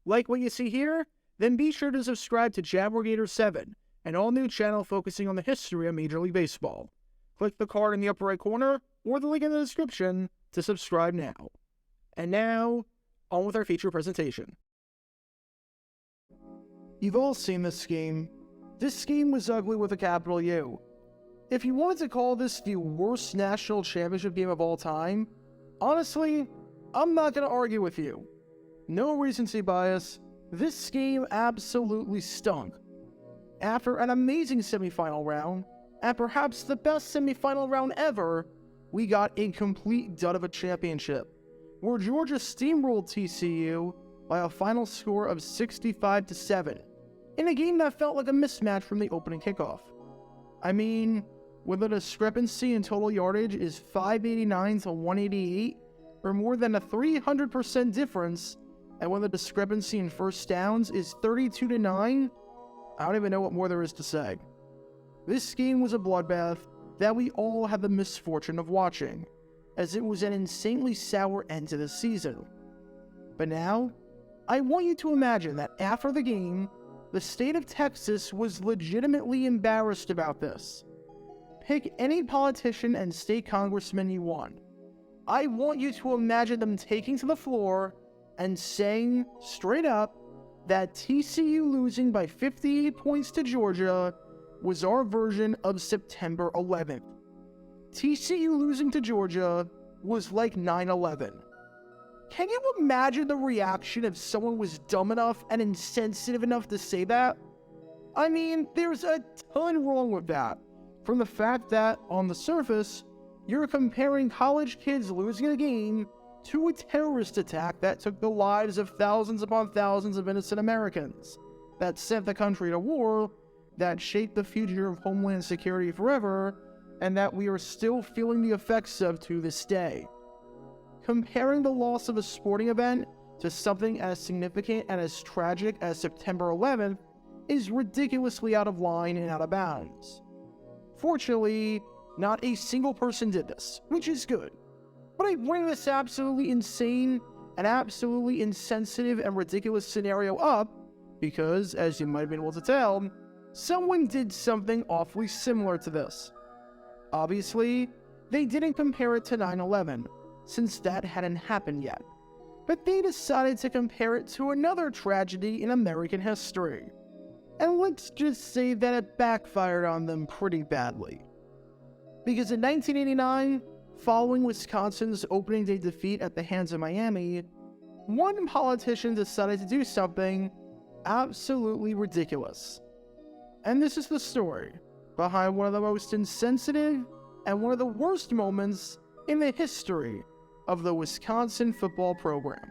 Like what you see here? Then be sure to subscribe to Jabbergator 7, an all-new channel focusing on the history of Major League Baseball. Click the card in the upper right corner or the link in the description to subscribe now. And now, on with our feature presentation. You've all seen this scheme. This scheme was ugly with a capital U. If you wanted to call this the worst national championship game of all time, honestly, I'm not going to argue with you. No recency bias, this scheme absolutely stunk. After an amazing semifinal round, and perhaps the best semifinal round ever, we got a complete dud of a championship, where Georgia steamrolled TCU by a final score of 65-7, in a game that felt like a mismatch from the opening kickoff. I mean, when the discrepancy in total yardage is 589 to 188, or more than a 300% difference, and when the discrepancy in first downs is 32-9, I don't even know what more there is to say. This game was a bloodbath that we all had the misfortune of watching, as it was an insanely sour end to the season. But now, I want you to imagine that after the game, the state of Texas was legitimately embarrassed about this. Pick any politician and state congressman you want. I want you to imagine them taking to the floor and saying straight up that TCU losing by 58 points to Georgia was our version of September 11th. TCU losing to Georgia was like 9/11. Can you imagine the reaction if someone was dumb enough and insensitive enough to say that? I mean, there's a ton wrong with that. From the fact that, on the surface, you're comparing college kids losing a game to a terrorist attack that took the lives of thousands upon thousands of innocent Americans, that sent the country to war, that shaped the future of Homeland Security forever, and that we are still feeling the effects of to this day. Comparing the loss of a sporting event to something as significant and as tragic as September 11th is ridiculously out of line and out of bounds. Fortunately, not a single person did this, which is good. But I bring this absolutely insane and absolutely insensitive and ridiculous scenario up because, as you might have been able to tell, someone did something awfully similar to this. Obviously, they didn't compare it to 9/11, since that hadn't happened yet. But they decided to compare it to another tragedy in American history. And let's just say that it backfired on them pretty badly. Because in 1989, following Wisconsin's opening day defeat at the hands of Miami, one politician decided to do something absolutely ridiculous. And this is the story behind one of the most insensitive and one of the worst moments in the history of the Wisconsin football program.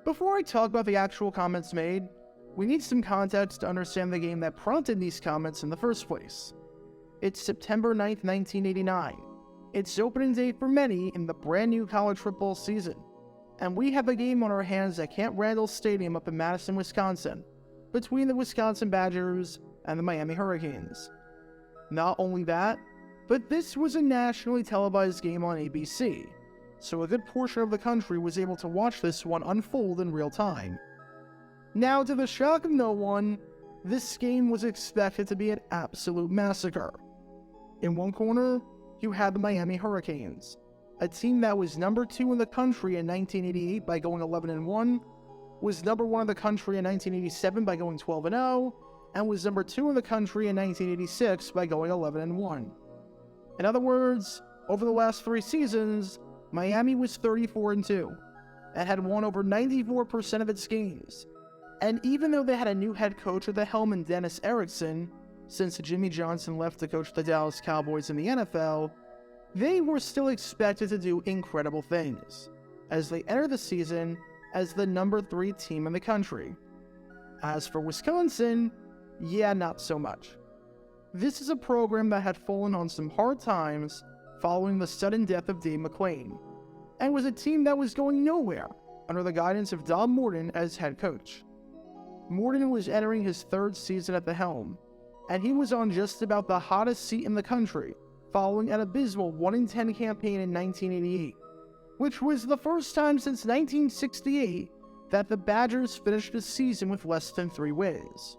Before I talk about the actual comments made, we need some context to understand the game that prompted these comments in the first place. It's September 9th, 1989. It's opening day for many in the brand new college football season, and we have a game on our hands at Camp Randall Stadium up in Madison, Wisconsin, between the Wisconsin Badgers and the Miami Hurricanes. Not only that, but this was a nationally televised game on ABC, so a good portion of the country was able to watch this one unfold in real time. Now, to the shock of no one, this game was expected to be an absolute massacre. In one corner, you had the Miami Hurricanes, a team that was number 2 in the country in 1988 by going 11-1, was number 1 in the country in 1987 by going 12-0, and was number 2 in the country in 1986 by going 11-1. In other words, over the last 3 seasons, Miami was 34-2, and had won over 94% of its games. And even though they had a new head coach at the helm in Dennis Erickson, since Jimmy Johnson left to coach the Dallas Cowboys in the NFL, they were still expected to do incredible things, as they enter the season as the number 3 team in the country. As for Wisconsin, yeah, not so much. This is a program that had fallen on some hard times following the sudden death of Dave McClain, and was a team that was going nowhere under the guidance of Don Morton as head coach. Morton was entering his 3rd season at the helm, and he was on just about the hottest seat in the country, following an abysmal 1-10 campaign in 1988, which was the first time since 1968 that the Badgers finished a season with less than 3 wins.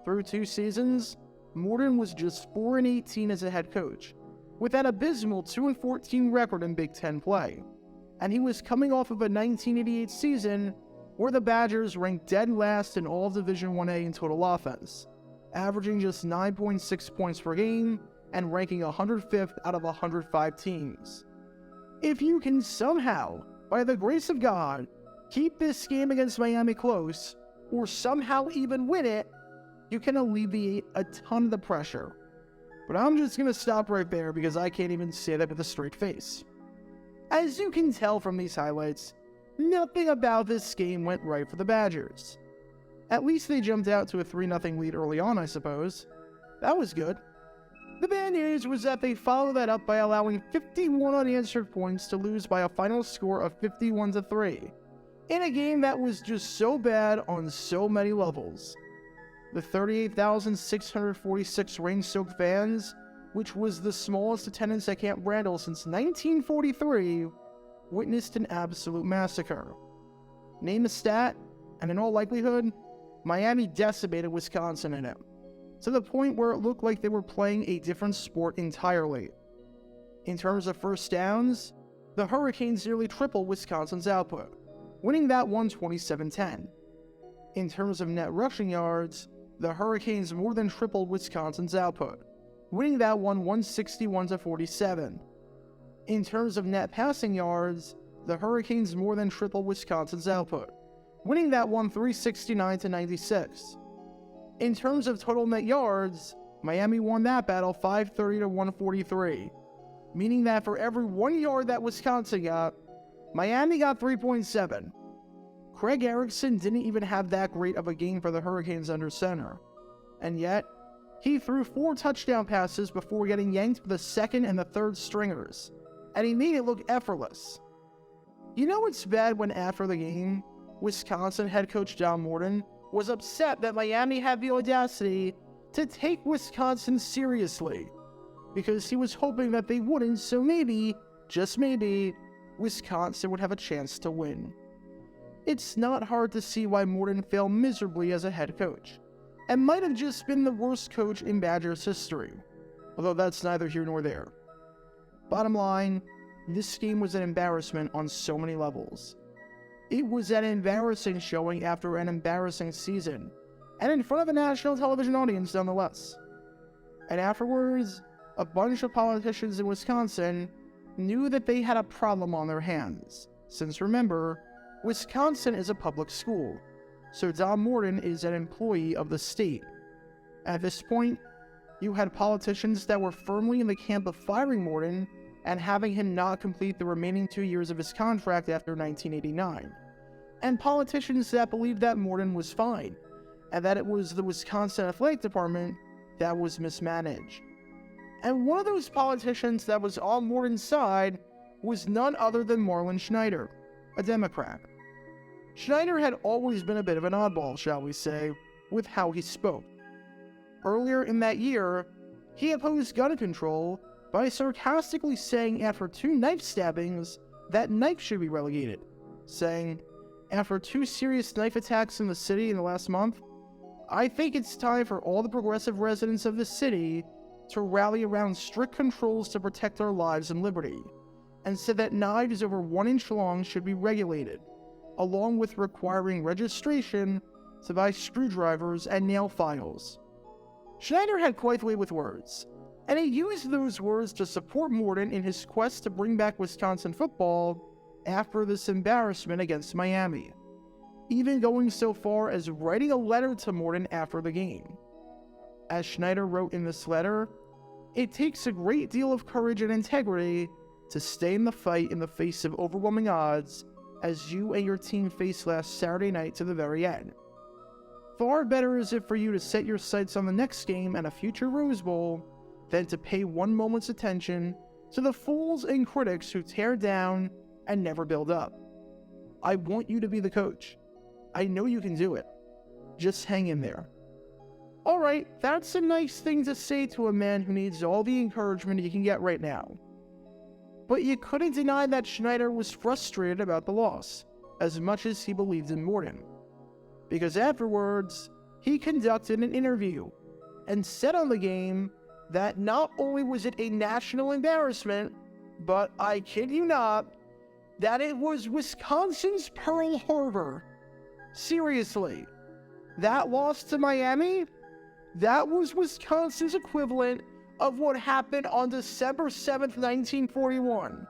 Through 2 seasons, Morton was just 4-18 as a head coach, with an abysmal 2-14 record in Big Ten play, and he was coming off of a 1988 season where the Badgers ranked dead last in all of Division 1A in total offense, averaging just 9.6 points per game and ranking 105th out of 105 teams. If you can somehow, by the grace of God, keep this game against Miami close, or somehow even win it, you can alleviate a ton of the pressure. But I'm just going to stop right there because I can't even say that with a straight face. As you can tell from these highlights, nothing about this game went right for the Badgers. At least they jumped out to a 3-0 lead early on, I suppose. That was good. The bad news was that they followed that up by allowing 51 unanswered points to lose by a final score of 51-3, in a game that was just so bad on so many levels. The 38,646 rain-soaked fans, which was the smallest attendance at Camp Randall since 1943, witnessed an absolute massacre. Name a stat, and in all likelihood, Miami decimated Wisconsin in it, to the point where it looked like they were playing a different sport entirely. In terms of first downs, the Hurricanes nearly tripled Wisconsin's output, winning that one 27-10. In terms of net rushing yards, the Hurricanes more than tripled Wisconsin's output, winning that one 161-47. In terms of net passing yards, the Hurricanes more than tripled Wisconsin's output, winning that one 369-96. In terms of total net yards, Miami won that battle 530-143, meaning that for every 1 yard that Wisconsin got, Miami got 3.7. Craig Erickson didn't even have that great of a game for the Hurricanes under center, and yet, he threw 4 touchdown passes before getting yanked for the second and the third stringers, and he made it look effortless. You know it's bad when after the game, Wisconsin head coach John Morton was upset that Miami had the audacity to take Wisconsin seriously, because he was hoping that they wouldn't, so maybe, just maybe, Wisconsin would have a chance to win. It's not hard to see why Morton failed miserably as a head coach, and might have just been the worst coach in Badgers history, although that's neither here nor there. Bottom line, this game was an embarrassment on so many levels. It was an embarrassing showing after an embarrassing season, and in front of a national television audience nonetheless. And afterwards, a bunch of politicians in Wisconsin knew that they had a problem on their hands, since remember, Wisconsin is a public school, so Don Morton is an employee of the state. At this point, you had politicians that were firmly in the camp of firing Morton and having him not complete the remaining 2 years of his contract after 1989, and politicians that believed that Morton was fine, and that it was the Wisconsin Athletic Department that was mismanaged. And one of those politicians that was on Morton's side was none other than Marlin Schneider, a Democrat. Schneider had always been a bit of an oddball, shall we say, with how he spoke. Earlier in that year, he opposed gun control by sarcastically saying after 2 knife stabbings that knife should be relegated, saying, "After 2 serious knife attacks in the city in the last month, I think it's time for all the progressive residents of the city to rally around strict controls to protect our lives and liberty," and said that knives over 1 inch long should be regulated, along with requiring registration to buy screwdrivers and nail files. Schneider had quite the way with words, and he used those words to support Morton in his quest to bring back Wisconsin football after this embarrassment against Miami, even going so far as writing a letter to Morton after the game. As Schneider wrote in this letter, "It takes a great deal of courage and integrity to stay in the fight in the face of overwhelming odds as you and your team faced last Saturday night to the very end. Far better is it for you to set your sights on the next game and a future Rose Bowl than to pay one moment's attention to the fools and critics who tear down and never build up. I want you to be the coach. I know you can do it. Just hang in there." Alright, that's a nice thing to say to a man who needs all the encouragement he can get right now. But you couldn't deny that Schneider was frustrated about the loss, as much as he believed in Morton. Because afterwards, he conducted an interview and said on the game that not only was it a national embarrassment, but I kid you not, that it was Wisconsin's Pearl Harbor. Seriously, that loss to Miami, that was Wisconsin's equivalent of what happened on December 7th, 1941.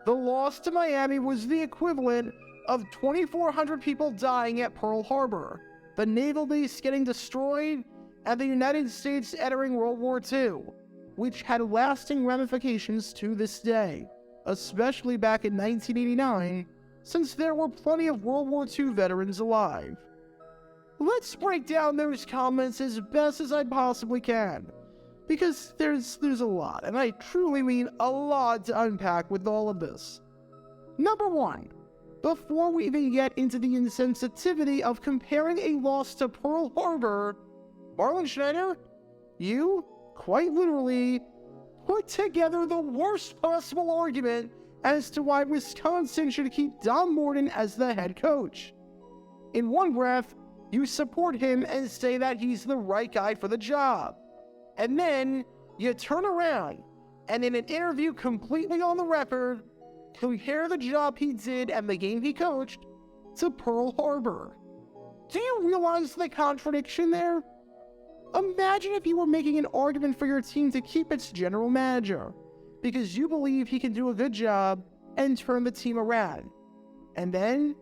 The loss to Miami was the equivalent of 2,400 people dying at Pearl Harbor, the naval base getting destroyed, and the United States entering World War II, which had lasting ramifications to this day, especially back in 1989, since there were plenty of World War II veterans alive. Let's break down those comments as best as I possibly can, because there's a lot, and I truly mean a lot to unpack with all of this. Number one, before we even get into the insensitivity of comparing a loss to Pearl Harbor, Marlin Schneider, you, quite literally, put together the worst possible argument as to why Wisconsin should keep Don Morton as the head coach. In one breath, you support him and say that he's the right guy for the job. And then, you turn around, and in an interview completely on the record, compare the job he did and the game he coached to Pearl Harbor. Do you realize the contradiction there? Imagine if you were making an argument for your team to keep its general manager, because you believe he can do a good job and turn the team around. And then,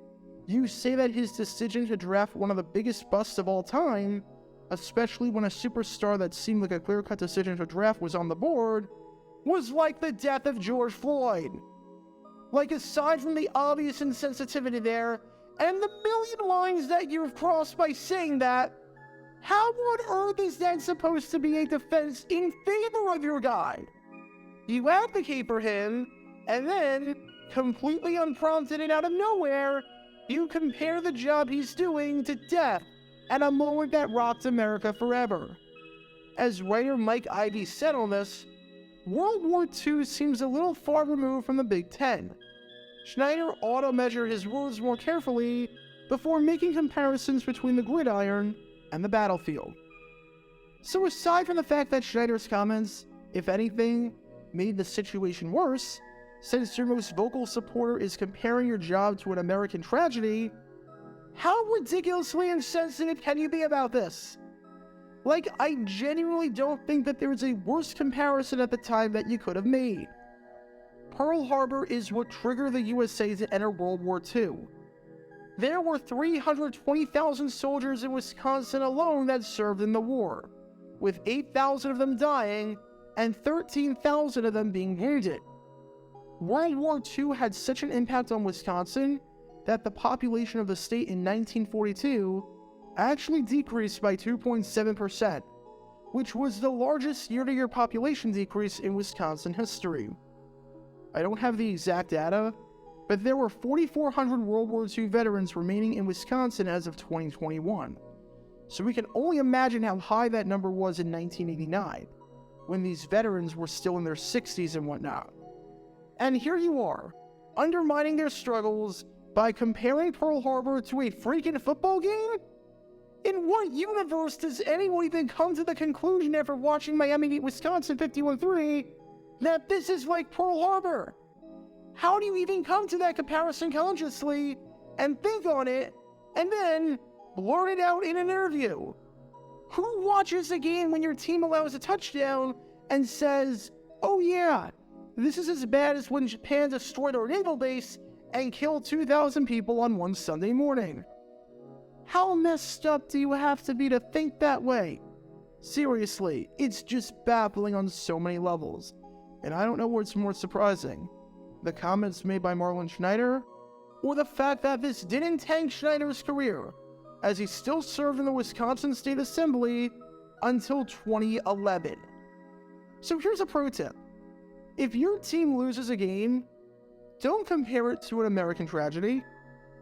you say that his decision to draft one of the biggest busts of all time, especially when a superstar that seemed like a clear-cut decision to draft was on the board, was like the death of George Floyd. Like, aside from the obvious insensitivity there, and the million lines that you've crossed by saying that, how on earth is that supposed to be a defense in favor of your guy? You advocate for him, and then, completely unprompted and out of nowhere, you compare the job he's doing to death at a moment that rocked America forever. As writer Mike Ivey said on this, World War II seems a little far removed from the Big Ten. Schneider ought to measure his words more carefully before making comparisons between the gridiron and the battlefield. So aside from the fact that Schneider's comments, if anything, made the situation worse, since your most vocal supporter is comparing your job to an American tragedy, how ridiculously insensitive can you be about this? Like, I genuinely don't think that there is a worse comparison at the time that you could have made. Pearl Harbor is what triggered the USA to enter World War II. There were 320,000 soldiers in Wisconsin alone that served in the war, with 8,000 of them dying and 13,000 of them being wounded. World War II had such an impact on Wisconsin that the population of the state in 1942 actually decreased by 2.7%, which was the largest year-to-year population decrease in Wisconsin history. I don't have the exact data, but there were 4,400 World War II veterans remaining in Wisconsin as of 2021. So we can only imagine how high that number was in 1989, when these veterans were still in their 60s and whatnot. And here you are, undermining their struggles by comparing Pearl Harbor to a freaking football game? In what universe does anyone even come to the conclusion after watching Miami beat Wisconsin 51-3 that this is like Pearl Harbor? How do you even come to that comparison consciously and think on it and then blurt it out in an interview? Who watches a game when your team allows a touchdown and says, "Oh yeah, this is as bad as when Japan destroyed our naval base and killed 2,000 people on one Sunday morning"? How messed up do you have to be to think that way? Seriously, it's just baffling on so many levels. And I don't know what's more surprising, the comments made by Marlin Schneider, or the fact that this didn't tank Schneider's career, as he still served in the Wisconsin State Assembly until 2011. So here's a pro tip. If your team loses a game, don't compare it to an American tragedy,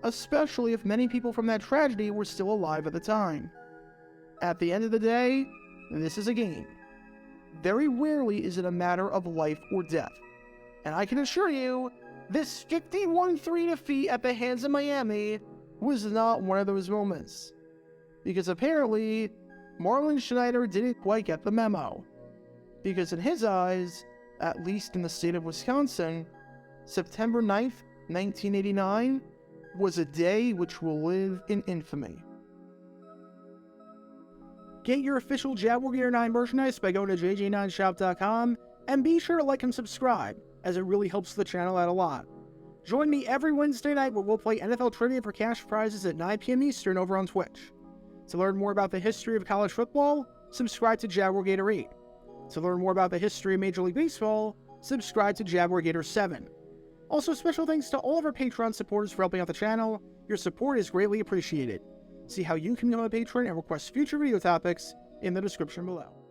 especially if many people from that tragedy were still alive at the time. At the end of the day, this is a game. Very rarely is it a matter of life or death. And I can assure you, this 51-3 defeat at the hands of Miami was not one of those moments. Because apparently, Marlin Schneider didn't quite get the memo. Because in his eyes, at least in the state of Wisconsin, September 9th, 1989 was a day which will live in infamy. Get your official Jaguar Gear 9 merchandise by going to jj9shop.com, and be sure to like and subscribe, as it really helps the channel out a lot. Join me every Wednesday night where we'll play NFL Trivia for cash prizes at 9 p.m. Eastern over on Twitch. To learn more about the history of college football, subscribe to Jaguar Gator 8. To learn more about the history of Major League Baseball, subscribe to Jaguar Gator 7. Also, special thanks to all of our Patreon supporters for helping out the channel. Your support is greatly appreciated. See how you can become a patron and request future video topics in the description below.